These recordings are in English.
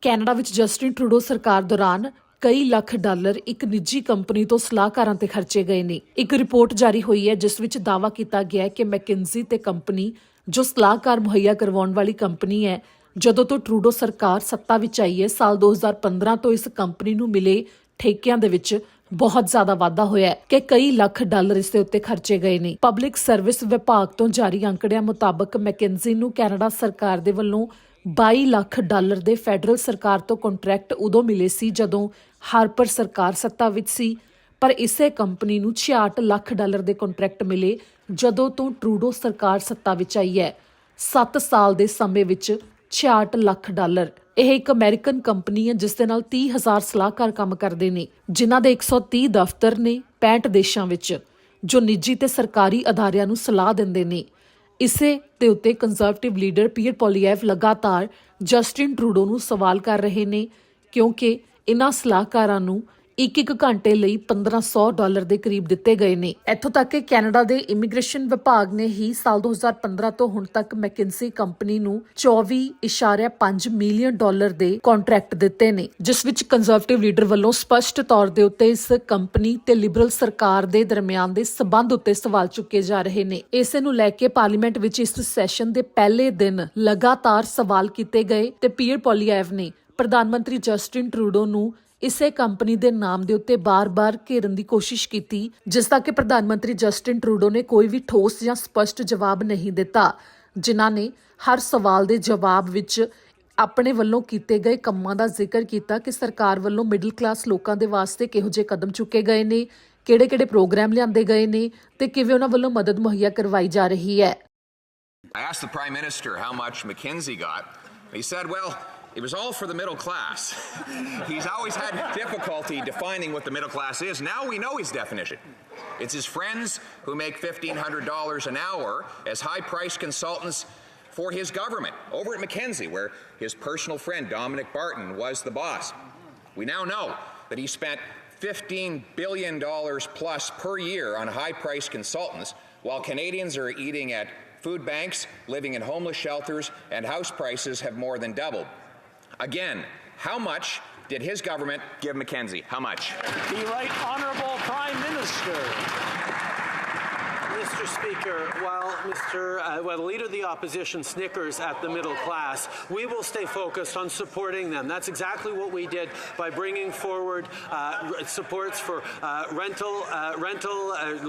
Canada ਵਿੱਚ Justin Trudeau ਸਰਕਾਰ ਦੌਰਾਨ ਕਈ ਲੱਖ ਡਾਲਰ ਇੱਕ ਨਿੱਜੀ ਕੰਪਨੀ ਤੋਂ ਸਲਾਹਕਾਰਾਂ ਤੇ ਖਰਚੇ ਗਏ ਨੇ। ਇੱਕ ਰਿਪੋਰਟ ਜਾਰੀ ਹੋਈ ਹੈ ਜਿਸ ਵਿੱਚ ਦਾਅਵਾ ਕੀਤਾ ਗਿਆ ਹੈ ਕਿ ਮੈਕਿੰਜ਼ੀ ਤੇ ਕੰਪਨੀ ਜੋ ਸਲਾਹਕਾਰ ਮੁਹੱਈਆ ਕਰਵਾਉਣ ਵਾਲੀ ਕੰਪਨੀ ਹੈ, ਜਦੋਂ ਤੋਂ ਟਰੂਡੋ ਸਰਕਾਰ ਸੱਤਾ ਵਿੱਚ ਆਈ ਹੈ ਸਾਲ 2015 ਤੋਂ ਇਸ ਕੰਪਨੀ ਨੂੰ ਮਿਲੇ ਠੇਕਿਆਂ ਦੇ ਵਿੱਚ ਬਹੁਤ ਜ਼ਿਆਦਾ ਵਾਧਾ ਹੋਇਆ ਹੈ ਕਿ ਕਈ ਲੱਖ ਡਾਲਰ ਇਸ ਦੇ ਉੱਤੇ ਖਰਚੇ ਗਏ ਨੇ। ਪਬਲਿਕ ਸਰਵਿਸ ਵਿਭਾਗ ਤੋਂ ਜਾਰੀ ਅੰਕੜਿਆਂ ਮੁਤਾਬਕ ਮੈਕਿੰਜ਼ੀ ਨੂੰ ਕੈਨੇਡਾ ਸਰਕਾਰ ਦੇ ਵੱਲੋਂ 22 ਲੱਖ ਡਾਲਰ ਦੇ ਫੈਡਰਲ ਸਰਕਾਰ ਤੋਂ ਕੰਟਰੈਕਟ ਉਦੋਂ ਮਿਲੇ ਸੀ ਜਦੋਂ ਹਾਰਪਰ ਸਰਕਾਰ ਸੱਤਾ ਵਿੱਚ ਸੀ, ਪਰ ਇਸੇ ਕੰਪਨੀ ਨੂੰ 66 ਲੱਖ ਡਾਲਰ ਦੇ ਕੰਟਰੈਕਟ ਮਿਲੇ ਜਦੋਂ ਤੋਂ ਟਰੂਡੋ ਸਰਕਾਰ ਸੱਤਾ ਵਿੱਚ ਆਈ ਹੈ। 7 ਸਾਲ ਦੇ ਸਮੇਂ ਵਿੱਚ 66 ਲੱਖ ਡਾਲਰ। ਇਹ ਇੱਕ ਅਮਰੀਕਨ ਕੰਪਨੀ ਹੈ ਜਿਸ ਦੇ ਨਾਲ 30,000 ਸਲਾਹਕਾਰ ਕੰਮ ਕਰਦੇ ਨੇ, ਜਿਨ੍ਹਾਂ ਦੇ 130 ਦਫ਼ਤਰ ਨੇ 65 ਦੇਸ਼ਾਂ ਵਿੱਚ, ਜੋ ਨਿੱਜੀ ਤੇ ਸਰਕਾਰੀ ਅਦਾਰਿਆਂ ਨੂੰ ਸਲਾਹ ਦਿੰਦੇ ਨੇ। ਇਸੇ ਦੇ ਉੱਤੇ ਕੰਜ਼ਰਵੇਟਿਵ ਲੀਡਰ ਪੀਅਰ ਪੋਲੀਐਵ ਲਗਾਤਾਰ ਜਸਟਿਨ ਟਰੂਡੋ ਨੂੰ ਸਵਾਲ ਕਰ ਰਹੇ ਨੇ ਕਿਉਂਕਿ ਇਨ੍ਹਾਂ ਸਲਾਹਕਾਰਾਂ ਨੂੰ ਇੱਕ ਘੰਟੇ ਲਈ $1,500 ਦੇ ਕਰੀਬ ਦਿੱਤੇ ਗਏ ਨੇ। ਇੱਥੋਂ ਤੱਕ ਕਿ ਕੈਨੇਡਾ ਦੇ ਇਮੀਗ੍ਰੇਸ਼ਨ ਵਿਭਾਗ ਨੇ ਹੀ ਸਾਲ 2015 ਤੋਂ ਹੁਣ ਤੱਕ ਮੈਕਿੰਜ਼ੀ ਕੰਪਨੀ ਨੂੰ $24.5 ਮਿਲੀਅਨ ਦੇ ਕੰਟਰੈਕਟ ਦਿੱਤੇ ਨੇ, ਜਿਸ ਵਿੱਚ ਕੰਜ਼ਰਵੇਟਿਵ ਲੀਡਰ ਵੱਲੋਂ ਸਪਸ਼ਟ ਤੌਰ ਦੇ ਉੱਤੇ ਇਸ ਕੰਪਨੀ ਤੇ ਲਿਬਰਲ ਸਰਕਾਰ ਦੇ ਦਰਮਿਆਨ ਦੇ ਸਬੰਧ ਉੱਤੇ ਸਵਾਲ ਚੁੱਕੇ ਜਾ ਰਹੇ ਨੇ। ਇਸੇ ਨੂੰ ਲੈ ਕੇ ਪਾਰਲੀਮੈਂਟ ਵਿੱਚ ਇਸ ਸੈਸ਼ਨ ਦੇ ਪਹਿਲੇ ਦਿਨ ਲਗਾਤਾਰ ਸਵਾਲ ਕੀਤੇ ਗਏ ਤੇ ਪੀਅਰ ਪੋਲੀਐਵ ਨੇ ਪ੍ਰਧਾਨ ਮੰਤਰੀ ਜਸਟਿਨ ਟਰੂਡੋ ਨੂੰ ਇਸੇ ਕੰਪਨੀ ਦੇ ਨਾਮ ਦੇ ਉੱਤੇ ਬਾਰ-ਬਾਰ ਘੇਰਨ ਦੀ ਕੋਸ਼ਿਸ਼ ਕੀਤੀ, ਜਿਸ ਦਾ ਕਿ ਪ੍ਰਧਾਨ ਮੰਤਰੀ ਜਸਟਿਨ ਟਰੂਡੋ ਨੇ ਕੋਈ ਵੀ ਠੋਸ ਜਾਂ ਸਪਸ਼ਟ ਜਵਾਬ ਨਹੀਂ ਦਿੱਤਾ, ਜਿਨ੍ਹਾਂ ਨੇ ਹਰ ਸਵਾਲ ਦੇ ਜਵਾਬ ਵਿੱਚ ਆਪਣੇ ਵੱਲੋਂ ਕੀਤੇ ਗਏ ਕੰਮਾਂ ਦਾ ਜ਼ਿਕਰ ਕੀਤਾ ਕਿ ਸਰਕਾਰ ਵੱਲੋਂ ਮਿਡਲ ਕਲਾਸ ਲੋਕਾਂ ਦੇ ਵਾਸਤੇ ਕਿਹੋ ਜਿਹੇ ਕਦਮ ਚੁੱਕੇ ਗਏ ਨੇ, ਕਿਹੜੇ-ਕਿਹੜੇ ਪ੍ਰੋਗਰਾਮ ਲਿਆਂਦੇ ਗਏ ਨੇ ਤੇ ਕਿਵੇਂ ਉਹਨਾਂ ਵੱਲੋਂ ਮਦਦ ਮੁਹੱਈਆ ਕਰਵਾਈ ਜਾ ਰਹੀ ਹੈ। I asked the Prime Minister how much McKinsey got. He said, well, it was all for the middle class. He's always had difficulty defining what the middle class is. Now we know his definition. It's his friends who make $1,500 an hour as high-priced consultants for his government over at McKinsey, where his personal friend Dominic Barton was the boss. We now know that he spent $15 billion plus per year on high-priced consultants, while Canadians are eating at food banks, living in homeless shelters, and house prices have more than doubled. Again, how much did his government give McKinsey? How much? The Right Honourable Prime Minister. Mr. Speaker, while the Leader of the Opposition snickers at the middle class, we will stay focused on supporting them. That's exactly what we did by bringing forward supports for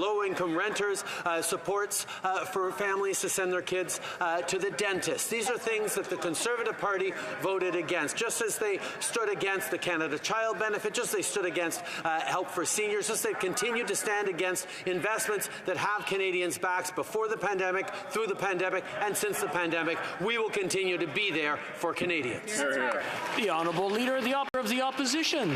low-income renters, supports for families to send their kids to the dentist. These are things that the Conservative Party voted against, just as they stood against the Canada Child Benefit, just as they stood against help for seniors, just as they've continued to stand against investments that have Canadians' backs before the pandemic, through the pandemic, and since the pandemic. We will continue to be there for Canadians. The Honourable Leader of the Opposition.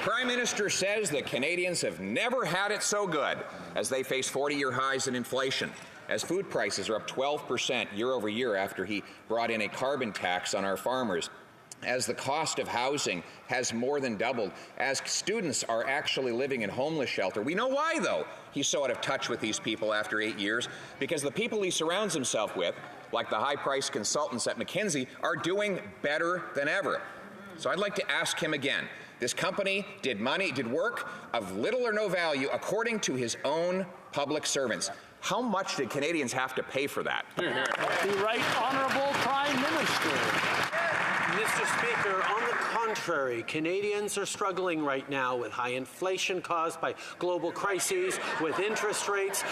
Prime Minister says that Canadians have never had it so good as they face 40-year highs in inflation, as food prices are up 12% year over year after he brought in a carbon tax on our farmers, as the cost of housing has more than doubled, as students are actually living in homeless shelter. We know why, though, he's so out of touch with these people after 8 years, because the people he surrounds himself with, like the high-priced consultants at McKinsey, are doing better than ever. So I'd like to ask him again. This company did work of little or no value according to his own public servants. How much did Canadians have to pay for that? The Right Honourable Prime Minister. Mr. Speaker, on the contrary, Canadians are struggling right now with high inflation caused by global crises, with interest rates,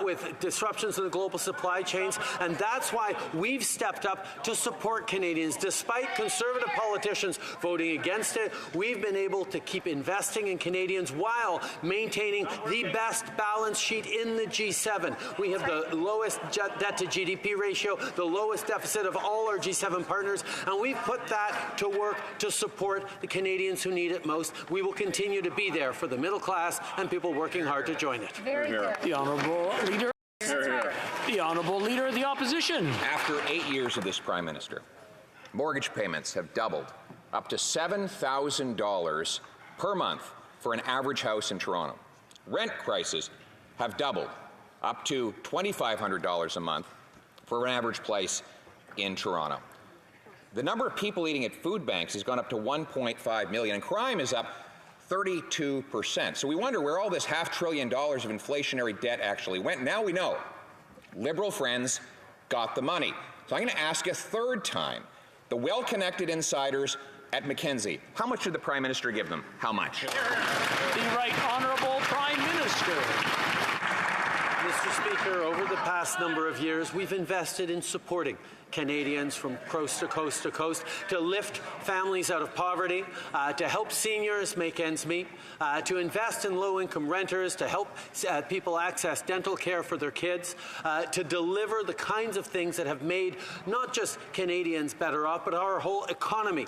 with disruptions in the global supply chains, and that's why we've stepped up to support Canadians. Despite Conservative politicians voting against it, we've been able to keep investing in Canadians while maintaining the best balance sheet in the G7. We have the lowest debt to GDP ratio, the lowest deficit of all our G7 partners, and we've put that to work to support the Canadians who need it most. We will continue to be there for the middle class and people working hard to join it. The Honourable Leader. The Honourable Leader of the Opposition. After 8 years of this Prime Minister, mortgage payments have doubled, up to $7,000 per month for an average house in Toronto. Rent prices have doubled, up to $2,500 a month for an average place in Toronto. The number of people eating at food banks has gone up to 1.5 million, and crime is up 32%. So we wonder where all this $500 billion of inflationary debt actually went. Now we know. Liberal friends got the money. So I'm going to ask a third time. The well-connected insiders at McKinsey, how much did the Prime Minister give them? How much? The Right Honourable Prime Minister. Mr. Speaker, over the past number of years, we've invested in supporting Canadians from coast to coast to coast, to lift families out of poverty, to help seniors make ends meet, to invest in low-income renters, to help people access dental care for their kids, to deliver the kinds of things that have made not just Canadians better off, but our whole economy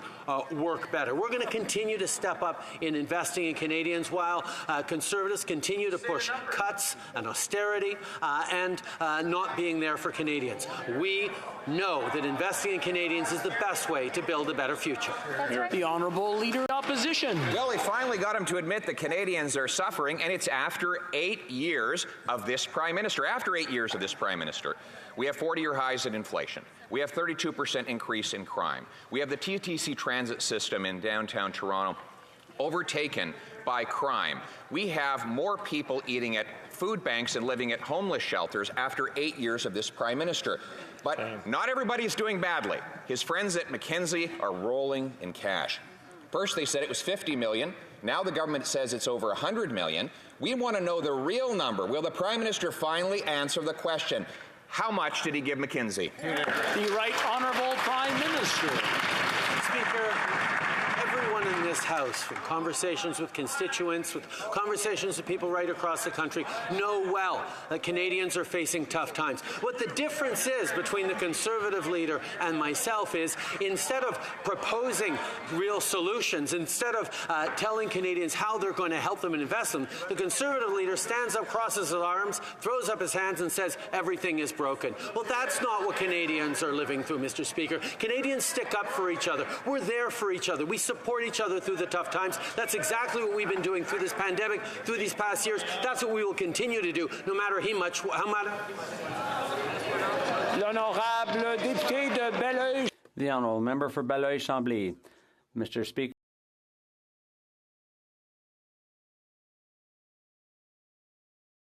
work better. We're going to continue to step up in investing in Canadians while Conservatives continue to push cuts and austerity and not being there for Canadians. We know that investing in Canadians is the best way to build a better future. The Honourable Leader of the Opposition. Well, they finally got him to admit that Canadians are suffering, and it's after 8 years of this Prime Minister. After 8 years of this Prime Minister, we have 40-year highs in inflation. We have 32% increase in crime. We have the TTC transit system in downtown Toronto overtaken by crime. We have more people eating at food banks and living at homeless shelters after 8 years of this Prime Minister. But not everybody is doing badly. His friends at McKinsey are rolling in cash. First, they said it was $50 million. Now the government says it's over $100 million. We want to know the real number. Will the Prime Minister finally answer the question? How much did he give McKinsey? The Right Honourable Prime Minister. Speaker, everyone in this House, from conversations with constituents, with conversations with people right across the country, know well that Canadians are facing tough times. What the difference is between the Conservative leader and myself is, instead of proposing real solutions, instead of telling Canadians how they're going to help them and invest them, the Conservative leader stands up, crosses his arms, throws up his hands and says everything is broken. Well, that's not what Canadians are living through, Mr. Speaker. Canadians stick up for each other. We're there for each other. We support each other through the tough times. That's exactly what we've been doing through this pandemic, through these past years. That's what we will continue to do, no matter how much. L'honorable député de Belleuil. The Honourable Member for Belleuil-Chambly. Mr. Speaker.